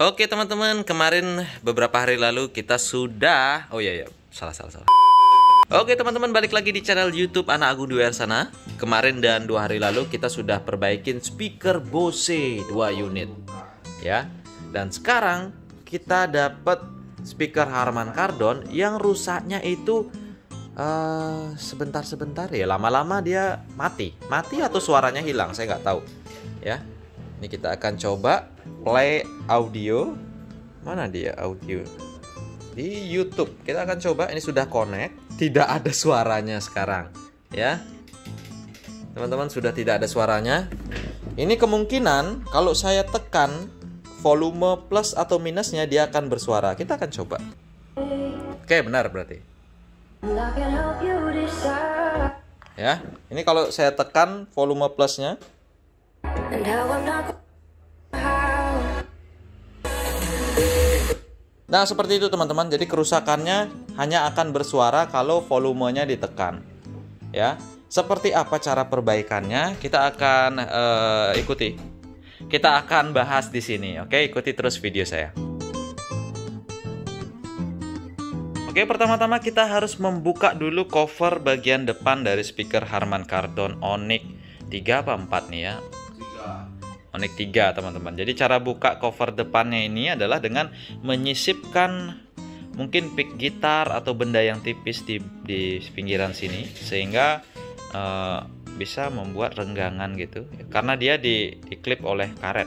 Oke teman-teman, kemarin beberapa hari lalu kita sudah salah. Oke teman-teman, balik lagi di channel YouTube Anak Agung Dwi Arsana. Kemarin dan 2 hari lalu kita sudah perbaikin speaker Bose 2 unit ya. Dan sekarang kita dapat speaker Harman Kardon yang rusaknya itu sebentar ya, lama-lama dia mati atau suaranya hilang, saya nggak tahu ya. Ini kita akan coba play audio. Mana dia audio? Di YouTube. Kita akan coba, ini sudah connect. Tidak ada suaranya sekarang ya. Teman-teman, sudah tidak ada suaranya. Ini kemungkinan kalau saya tekan volume plus atau minusnya dia akan bersuara. Kita akan coba. Oke, benar berarti. Ya, ini kalau saya tekan volume plusnya. Nah, seperti itu teman-teman. Jadi kerusakannya hanya akan bersuara kalau volumenya ditekan. Ya. Seperti apa cara perbaikannya? Kita akan ikuti. Kita akan bahas di sini. Oke, ikuti terus video saya. Oke, pertama-tama kita harus membuka dulu cover bagian depan dari speaker Harman Kardon Onyx 3 apa 4 nih ya. Onyx 3 teman-teman. Jadi cara buka cover depannya ini adalah dengan menyisipkan mungkin pick gitar atau benda yang tipis di pinggiran sini, sehingga bisa membuat renggangan gitu. Karena dia diklip oleh karet.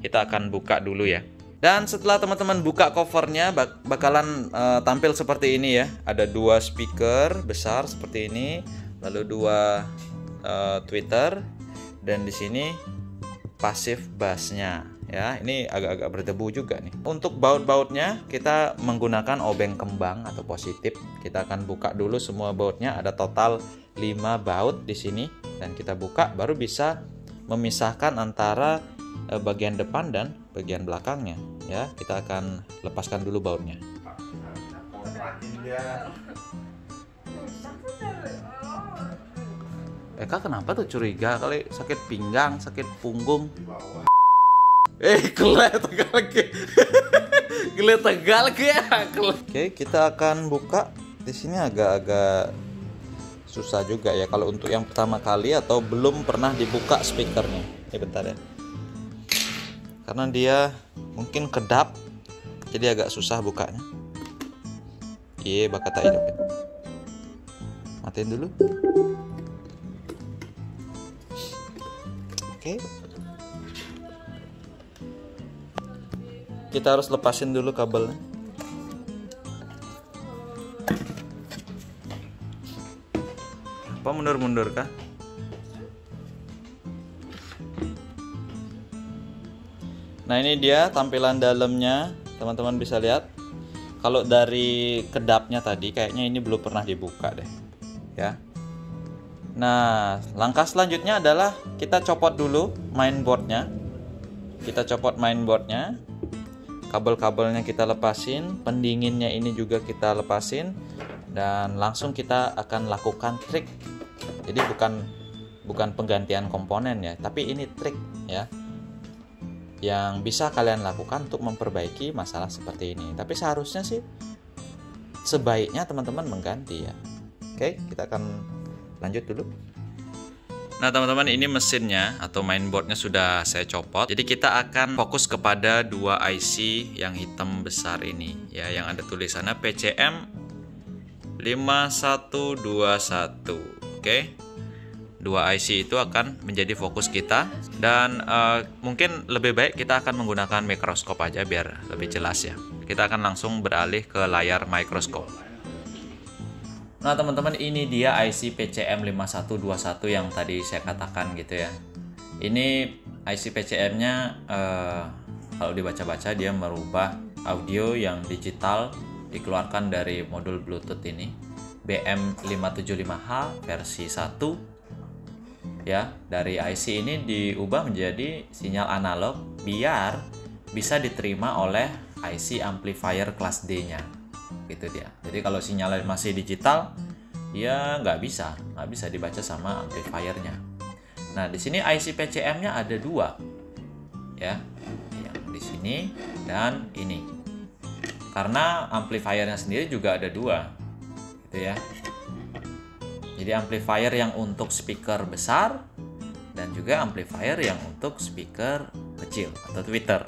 Kita akan buka dulu ya. Dan setelah teman-teman buka covernya bakalan tampil seperti ini ya. Ada 2 speaker besar seperti ini, lalu 2 tweeter, dan di sini pasif bassnya ya. Ini agak-agak berdebu juga nih. Untuk baut-bautnya kita menggunakan obeng kembang atau positif. Kita akan buka dulu semua bautnya. Ada total 5 baut di sini, dan kita buka baru bisa memisahkan antara bagian depan dan bagian belakangnya ya. Kita akan lepaskan dulu bautnya. Eka kenapa tuh curiga kali sakit pinggang, sakit punggung? Gele tegal ya. Oke, kita akan buka. Di sini agak-agak susah juga ya kalau untuk yang pertama kali atau belum pernah dibuka speakernya. Ini bentar ya. Karena dia mungkin kedap, jadi agak susah bukanya. Iya, bakal tak hidupin. Matiin dulu. Oke. Kita harus lepasin dulu kabelnya. Apa mundur-mundur kah? Nah, ini dia tampilan dalamnya. Teman-teman bisa lihat. Kalau dari kedapnya tadi kayaknya ini belum pernah dibuka deh. Ya. Nah, langkah selanjutnya adalah kita copot dulu mainboardnya. Kita copot mainboardnya. Kabel-kabelnya kita lepasin. Pendinginnya ini juga kita lepasin. Dan langsung kita akan lakukan trik. Jadi bukan penggantian komponen ya, tapi ini trik ya, yang bisa kalian lakukan untuk memperbaiki masalah seperti ini. Tapi seharusnya sih sebaiknya teman-teman mengganti ya. Oke, kita akan lanjut dulu. Nah teman-teman, ini mesinnya atau mainboardnya sudah saya copot. Jadi kita akan fokus kepada 2 IC yang hitam besar ini ya, yang ada tulisannya PCM 5121. Oke, 2 IC itu akan menjadi fokus kita. Dan mungkin lebih baik kita akan menggunakan mikroskop aja biar lebih jelas ya. Kita akan langsung beralih ke layar mikroskop. Nah teman-teman, ini dia IC PCM 5121 yang tadi saya katakan gitu ya. Ini IC PCM nya kalau dibaca-baca dia merubah audio yang digital dikeluarkan dari modul Bluetooth ini BM575H versi 1 ya. Dari IC ini diubah menjadi sinyal analog biar bisa diterima oleh IC amplifier kelas D nya gitu dia. Jadi kalau sinyalnya masih digital ya nggak bisa dibaca sama amplifiernya. Nah di sini IC PCM nya ada 2 ya, yang di sini dan ini. Karena amplifiernya sendiri juga ada dua, gitu ya. Jadi amplifier yang untuk speaker besar dan juga amplifier yang untuk speaker kecil atau tweeter.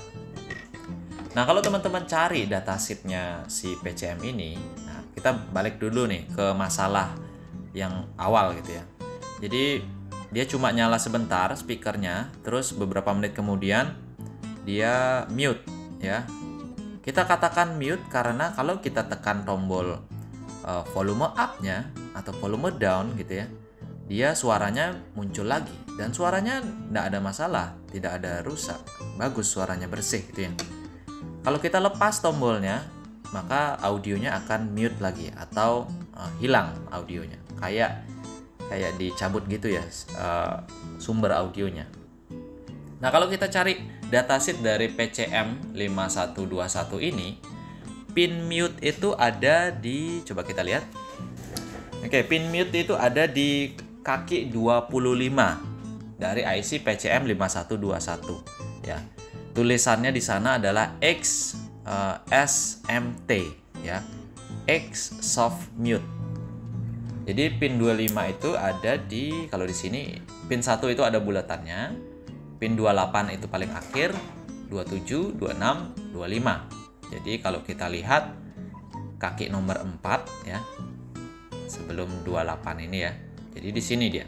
Nah, kalau teman-teman cari datasheetnya si PCM ini, nah kita balik dulu nih ke masalah yang awal gitu ya. Jadi dia cuma nyala sebentar speakernya, terus beberapa menit kemudian dia mute ya. Kita katakan mute karena kalau kita tekan tombol volume up-nya atau volume down gitu ya, dia suaranya muncul lagi dan suaranya tidak ada masalah, tidak ada rusak, bagus, suaranya bersih gitu ya. Kalau kita lepas tombolnya, maka audionya akan mute lagi atau hilang audionya, kayak dicabut gitu ya sumber audionya. Nah, kalau kita cari datasheet dari PCM 5121 ini, pin mute itu ada di, coba kita lihat. Oke, pin mute itu ada di kaki 25 dari IC PCM 5121 ya. Tulisannya di sana adalah SMT ya. X soft mute. Jadi pin 25 itu ada di, kalau di sini pin 1 itu ada bulatannya, pin 28 itu paling akhir, 27, 26, 25. Jadi kalau kita lihat kaki nomor 4 ya, sebelum 28 ini ya. Jadi di sini dia.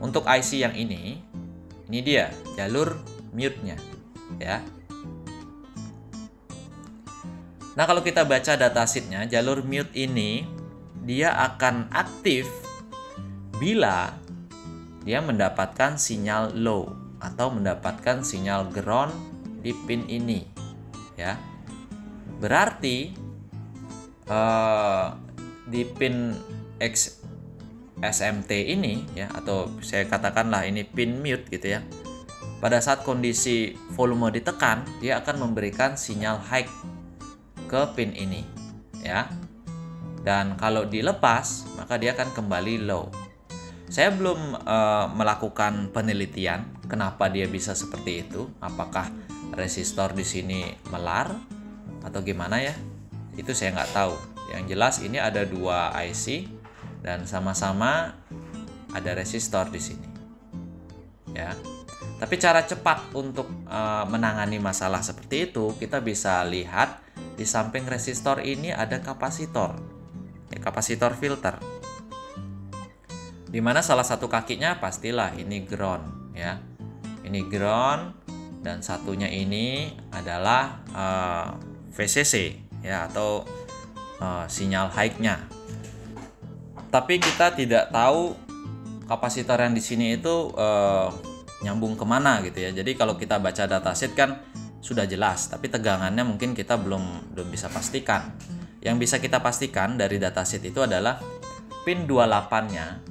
Untuk IC yang ini dia jalur mute-nya ya. Nah, kalau kita baca datasheet-nya, jalur mute ini dia akan aktif bila dia mendapatkan sinyal low atau mendapatkan sinyal ground di pin ini ya. Berarti di pin SMT ini ya, atau saya katakanlah ini pin mute gitu ya. Pada saat kondisi volume ditekan, dia akan memberikan sinyal high ke pin ini ya. Dan kalau dilepas, maka dia akan kembali low. Saya belum melakukan penelitian kenapa dia bisa seperti itu. Apakah resistor di sini melar atau gimana ya? Itu saya nggak tahu. Yang jelas ini ada dua IC dan sama-sama ada resistor di sini. Ya. Tapi cara cepat untuk menangani masalah seperti itu, kita bisa lihat di samping resistor ini ada kapasitor. Ya, kapasitor filter. Dimana salah satu kakinya pastilah ini ground ya. Ini ground dan satunya ini adalah VCC ya, atau sinyal high-nya. Tapi kita tidak tahu kapasitor yang di sini itu nyambung kemana gitu ya. Jadi kalau kita baca datasheet kan sudah jelas, tapi tegangannya mungkin kita belum bisa pastikan. Yang bisa kita pastikan dari datasheet itu adalah pin 28-nya,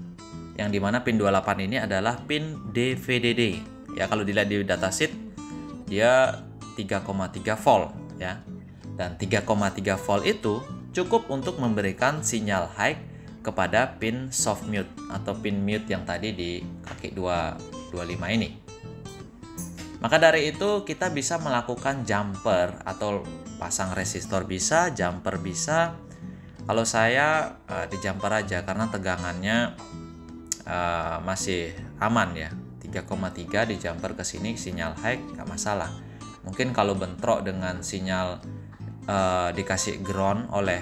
yang dimana pin 28 ini adalah pin DVDD ya. Kalau dilihat di datasheet dia 3,3 volt ya, dan 3,3 volt itu cukup untuk memberikan sinyal high kepada pin soft mute atau pin mute yang tadi di kaki 25 ini. Maka dari itu kita bisa melakukan jumper atau pasang resistor bisa, jumper bisa. Kalau saya di jumper aja karena tegangannya masih aman ya. 3,3 di jumper ke sini sinyal high nggak masalah. Mungkin kalau bentrok dengan sinyal dikasih ground oleh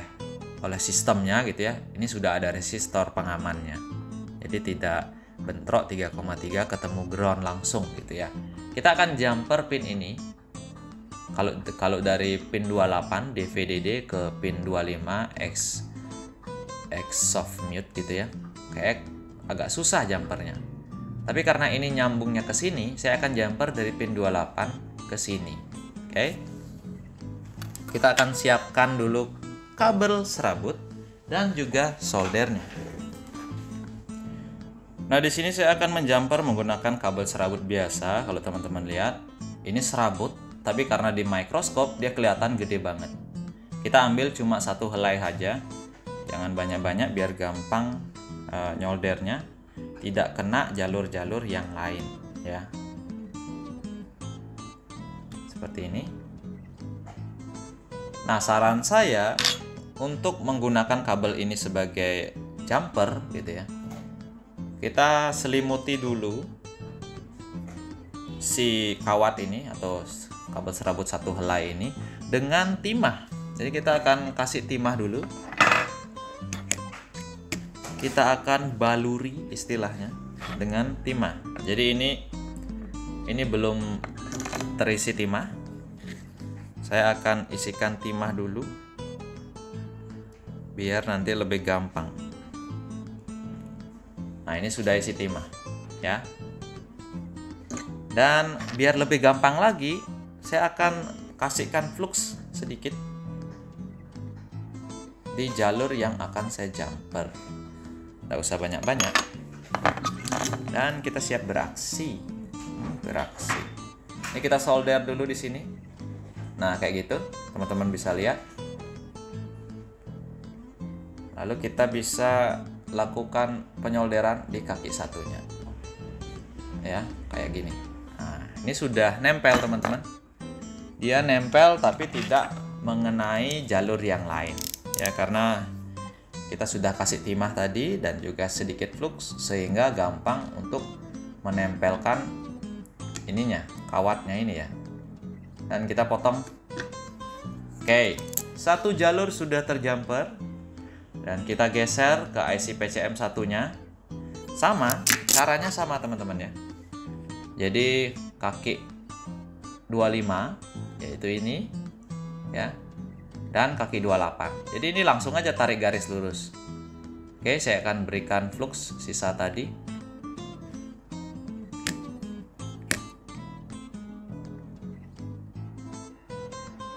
sistemnya gitu ya, ini sudah ada resistor pengamannya. Jadi tidak bentrok 3,3 ketemu ground langsung gitu ya. Kita akan jumper pin ini. Kalau dari pin 28 DVDD ke pin 25 X soft mute gitu ya, kayak agak susah jumpernya. Tapi karena ini nyambungnya ke sini, saya akan jumper dari pin 28 ke sini. Oke. Kita akan siapkan dulu kabel serabut dan juga soldernya. Nah, di sini saya akan menjumper menggunakan kabel serabut biasa. Kalau teman-teman lihat, ini serabut, tapi karena di mikroskop dia kelihatan gede banget. Kita ambil cuma satu helai saja, jangan banyak-banyak biar gampang nyoldernya, tidak kena jalur-jalur yang lain ya. Seperti ini. Nah, saran saya untuk menggunakan kabel ini sebagai jumper gitu ya. Kita selimuti dulu si kawat ini atau kabel serabut satu helai ini dengan timah. Jadi kita akan kasih timah dulu. Kita akan baluri istilahnya dengan timah. Jadi ini belum terisi timah. Saya akan isikan timah dulu biar nanti lebih gampang. Nah, ini sudah isi timah ya. Dan biar lebih gampang lagi, saya akan kasihkan flux sedikit di jalur yang akan saya jumper. Nggak usah banyak-banyak. Dan kita siap beraksi. Beraksi. Ini kita solder dulu di sini. Nah, kayak gitu, teman-teman bisa lihat. Lalu kita bisa lakukan penyolderan di kaki satunya. Ya, kayak gini. Nah, ini sudah nempel, teman-teman. Dia nempel tapi tidak mengenai jalur yang lain. Ya, karena kita sudah kasih timah tadi dan juga sedikit flux sehingga gampang untuk menempelkan ininya, kawatnya ini ya. Dan kita potong. Oke, satu jalur sudah terjumper dan kita geser ke IC PCM satunya. Sama, caranya sama teman-teman ya. Jadi kaki 25 yaitu ini ya. Dan kaki 28. Jadi ini langsung aja tarik garis lurus. Oke, saya akan berikan flux sisa tadi.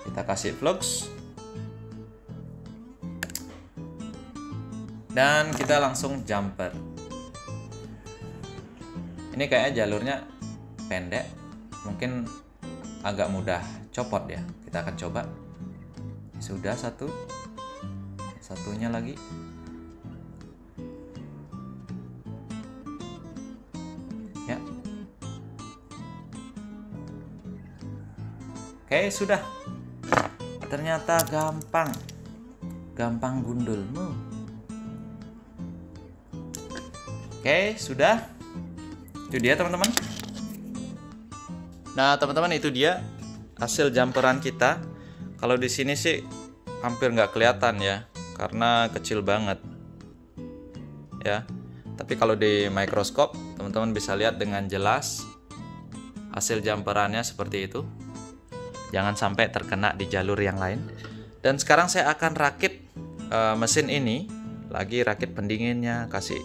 Kita kasih flux. Dan kita langsung jumper. Ini kayaknya jalurnya pendek. Mungkin agak mudah copot ya. Kita akan coba. Sudah satunya lagi. Ya. Oke, sudah. Ternyata gampang gundulmu. Oke, sudah. Itu dia teman-teman. Nah, teman-teman, itu dia hasil jumperan kita. Kalau di sini sih hampir nggak kelihatan ya, karena kecil banget ya. Tapi kalau di mikroskop teman-teman bisa lihat dengan jelas hasil jumperannya seperti itu. Jangan sampai terkena di jalur yang lain. Dan sekarang saya akan rakit mesin ini, lagi rakit pendinginnya, kasih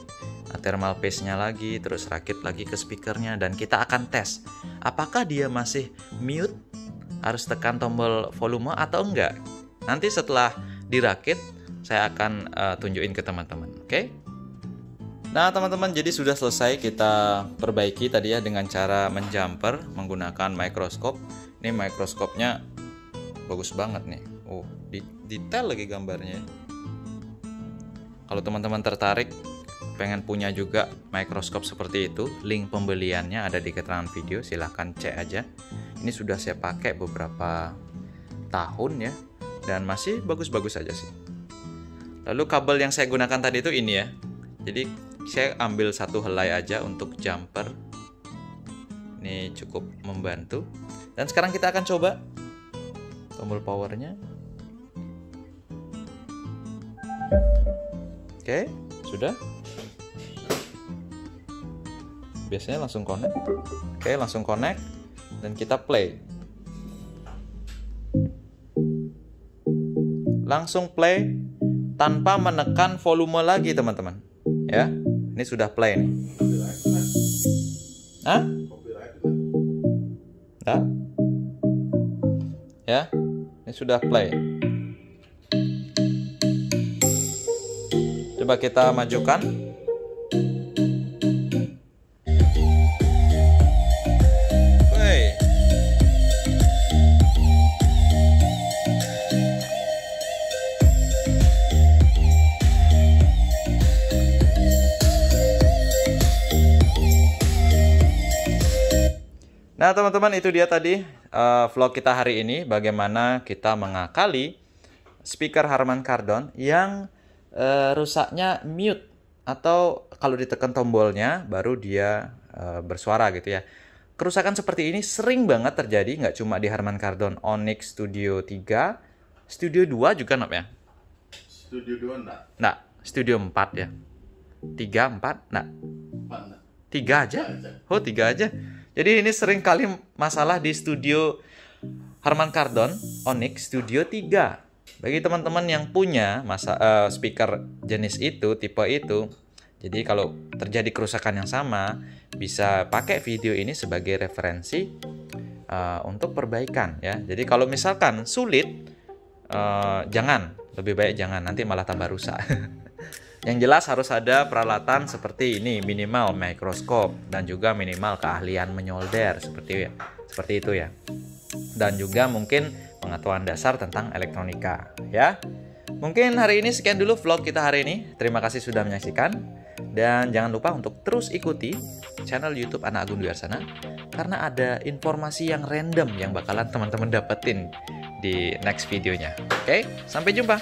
thermal paste-nya lagi, terus rakit lagi ke speakernya, dan kita akan tes apakah dia masih mute, harus tekan tombol volume atau enggak. Nanti setelah dirakit saya akan tunjukin ke teman-teman. Oke? Nah, teman-teman, jadi sudah selesai kita perbaiki tadi ya dengan cara menjumper menggunakan mikroskop. Ini mikroskopnya bagus banget nih. Oh, detail lagi gambarnya. Kalau teman-teman tertarik pengen punya juga mikroskop seperti itu, link pembeliannya ada di keterangan video, silahkan cek aja. Ini sudah saya pakai beberapa tahun ya, dan masih bagus-bagus aja sih. Lalu kabel yang saya gunakan tadi itu ini ya. Jadi saya ambil satu helai aja untuk jumper. Ini cukup membantu. Dan sekarang kita akan coba tombol powernya. Oke, sudah. Biasanya langsung connect. Oke, langsung connect. Dan kita play. Langsung play tanpa menekan volume lagi, teman-teman. Ya, ini sudah play nih. Hah? Nah. Ya, ini sudah play. Coba kita majukan. Nah, teman-teman, itu dia tadi vlog kita hari ini, bagaimana kita mengakali speaker Harman Kardon yang rusaknya mute, atau kalau ditekan tombolnya baru dia bersuara gitu ya. Kerusakan seperti ini sering banget terjadi, nggak cuma di Harman Kardon Onyx Studio 3, Studio 2 juga Nob ya? Studio 2 enggak? Nah, Studio 4 ya? 3, 4? Nah, 3 aja? Oh, 3 aja. Jadi ini sering kali masalah di studio Harman Kardon Onyx Studio 3. Bagi teman-teman yang punya speaker jenis itu, tipe itu, jadi kalau terjadi kerusakan yang sama, bisa pakai video ini sebagai referensi untuk perbaikan ya. Jadi kalau misalkan sulit, lebih baik jangan, nanti malah tambah rusak. Yang jelas harus ada peralatan seperti ini, minimal mikroskop dan juga minimal keahlian menyolder seperti itu ya. Dan juga mungkin pengetahuan dasar tentang elektronika ya. Mungkin hari ini sekian dulu vlog kita hari ini. Terima kasih sudah menyaksikan dan jangan lupa untuk terus ikuti channel YouTube Anak Agung Dwi Arsana karena ada informasi yang random yang bakalan teman-teman dapetin di next videonya. Oke, sampai jumpa.